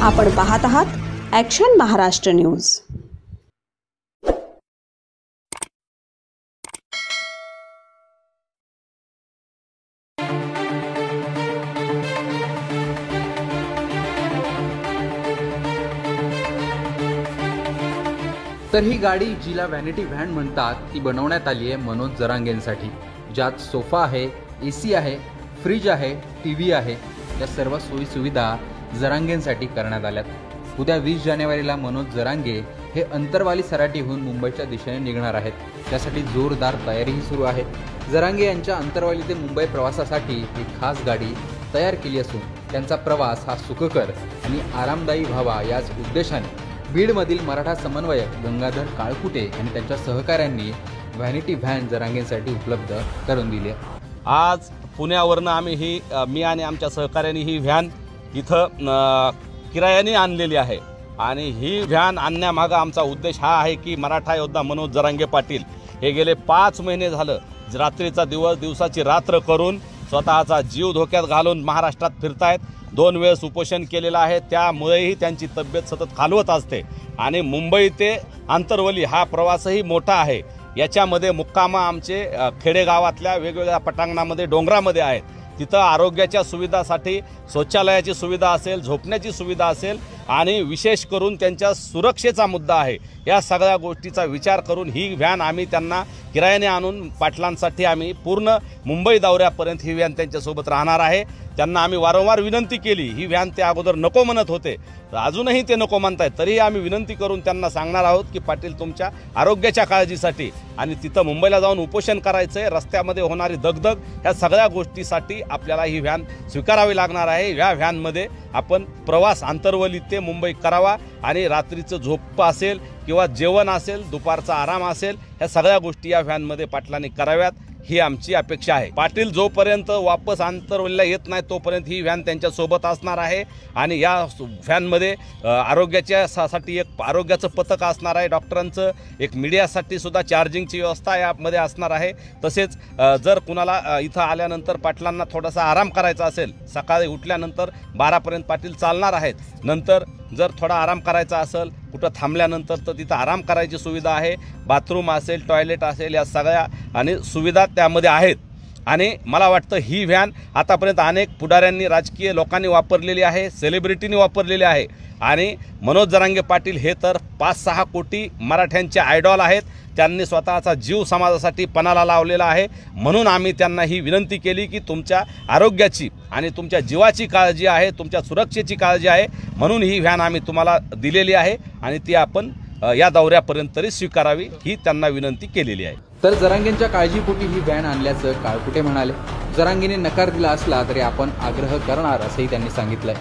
आपण पाहत आहात ॲक्शन महाराष्ट्र न्यूज। तर ही गाडी जिला व्हॅनिटी व्हॅन म्हणतात ती बनवण्यात आली आहे मनोज जरांगेंसाठी, ज्यात सोफा आहे, एसी आहे, फ्रीज आहे, टीव्ही आहे। या सर्व सोयी सुविधा जरांगेंसाठी करण्यात आल्यात। उद्या 20 जानेवारीला मनोज जरांगे हे अंतरवाली सराटीहून मुंबईच्या दिशेने निघणार आहेत। त्यासाठी जोरदार तयारीही सुरू आहे। जरांगे यांच्या अंतरवाली ते मुंबई प्रवासासाठी ही खास गाडी तयार केली असून त्यांचा प्रवास हा सुखकर आणि आरामदायी व्हावा याच उद्देशाने बीडमधील मराठा समन्वयक गंगाधर काळकुटे आणि त्यांच्या सहकाऱ्यांनी व्हॅनिटी व्हॅन जरांगेंसाठी उपलब्ध करून दिली आहे। आज पुण्यावरनं आम्ही मी आणि आमच्या सहकाऱ्यांनी ही व्हॅन इथं किरायाने आणलेली आहे आणि ही व्हॅन आणण्यामागं आमचा उद्देश हा आहे की मराठा योद्धा मनोज जरांगे पाटील हे गेले 5 महिने झालं रात्रीचा दिवस दिवसाची रात्र करून स्वतःचा जीव धोक्यात घालून महाराष्ट्रात फिरतायत। 2 वेळेस उपोषण केलेलं आहे, त्यामुळेही त्यांची तब्येत सतत खालवत असते आणि मुंबई ते आंतरवली हा प्रवासही मोठा आहे। याच्यामध्ये मुक्काम आमचे खेडेगावातल्या वेगवेगळ्या पटांगणामध्ये डोंगरामध्ये आहेत। तिथं आरोग्याच्या सुविधासाठी शौचालयाची सुविधा असेल, झोपण्याची सुविधा असेल आणि विशेष करून त्यांच्या सुरक्षेचा मुद्दा आहे। या सगळ्या गोष्टीचा विचार करून ही व्हॅन आम्ही त्यांना किरायाने आणून पाटलांसाठी आम्ही पूर्ण मुंबई दौऱ्यापर्यंत ही व्हॅन त्यांच्यासोबत राहणार आहे। त्यांना आम्ही वारंवार विनंती केली, ही व्हॅन ते अगोदर नको म्हणत होते, अजूनही ते नको म्हणतायत, तरीही आम्ही विनंती करून त्यांना सांगणार आहोत की पाटील तुमच्या आरोग्याच्या काळजीसाठी आणि तिथं मुंबईला जाऊन उपोषण करायचं आहे, रस्त्यामध्ये होणारी दगदग ह्या सगळ्या गोष्टीसाठी आपल्याला ही व्हॅन स्वीकारावी लागणार आहे। या व्हॅनमध्ये आपण प्रवास आंतरवली ते मुंबई करावा आणि रात्रीचं झोप असेल किंवा जेवण असेल, दुपारचा आराम असेल, ह्या सगळ्या गोष्टी या व्हॅनमध्ये पाटलांनी कराव्यात ही आमची अपेक्षा आहे। पाटील जोपर्यंत वापस आंतरवलीला येत नाही तोपर्यंत ही व्हॅन त्यांच्यासोबत असणार आहे आणि या व्हॅनमध्ये आरोग्याच्यासाठी एक आरोग्याचं पथक असणार आहे, डॉक्टरांचं एक मीडियासाठी सुद्धा चार्जिंगची व्यवस्था यामध्ये असणार आहे। तसेच जर कुणाला इथं आल्यानंतर पाटलांना थोडासा आराम करायचा असेल, सकाळी उठल्यानंतर 12पर्यंत पाटील चालणार आहेत, नंतर जर थोडा आराम करायचा असेल कुठं थांबल्यानंतर तर तिथं आराम करायची सुविधा आहे, बाथरूम असेल, टॉयलेट असेल, या सगळ्या आणि सुविधा त्यामध्ये आहेत। आणि मला वाटतं ही व्हॅन आतापर्यंत अनेक पुढाऱ्यांनी, राजकीय लोकांनी वापरलेली आहे, सेलिब्रिटींनी वापरलेली आहे आणि मनोज जरांगे पाटील हे तर 5-6 कोटी मराठ्यांचे आयडॉल आहेत। त्यांनी स्वतःचा जीव समाजासाठी पणाला लावलेला आहे, म्हणून आम्ही त्यांना ही विनंती केली की तुमच्या आरोग्याची आणि तुमच्या जीवाची काळजी आहे, तुमच्या सुरक्षेची काळजी आहे, म्हणून ही व्हॅन आम्ही तुम्हाला दिलेली आहे आणि ती आपण या दौऱ्यापर्यंत तरी स्वीकारावी ही त्यांना विनंती केलेली आहे। तर जरांगेंच्या काळजीपोटी ही व्हॅन आणल्याचं काळकुटे म्हणाले। जरांगेने नकार दिला असला तरी आपण आग्रह करणार असंही त्यांनी सांगितलंय।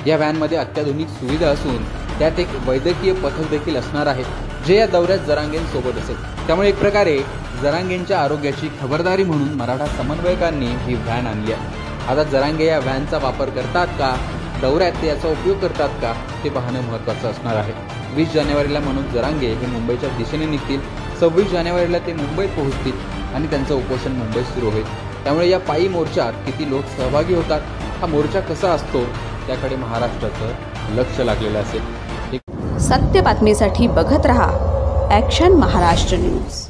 या व्हॅनमध्ये अत्याधुनिक सुविधा असून त्यात एक वैद्यकीय पथक देखील असणार आहे, जे या दौऱ्यात जरांगेंसोबत असेल। त्यामुळे एक प्रकारे जरांगेंच्या आरोग्याची खबरदारी म्हणून मराठा समन्वयकांनी ही व्हॅन आणली आहे। आता जरांगे या व्हॅनचा वापर करतात का, दौऱ्यात ते याचा उपयोग करतात का, ते पाहणं महत्त्वाचं असणार आहे। 20 जानेवारीला मनोज जरांगे हे मुंबईच्या दिशेने निघतील, 26 जानेवारीला ते मुंबईत पोहोचतील आणि त्यांचं उपोषण मुंबईत सुरू होईल। त्यामुळे या पायी मोर्चात किती लोक सहभागी होतात, हा मोर्चा कसा असतो, त्याकडे महाराष्ट्राचं लक्ष लागलेलं असेल। सत्य बातमीसाठी बघत रहा ॲक्शन महाराष्ट्र न्यूज।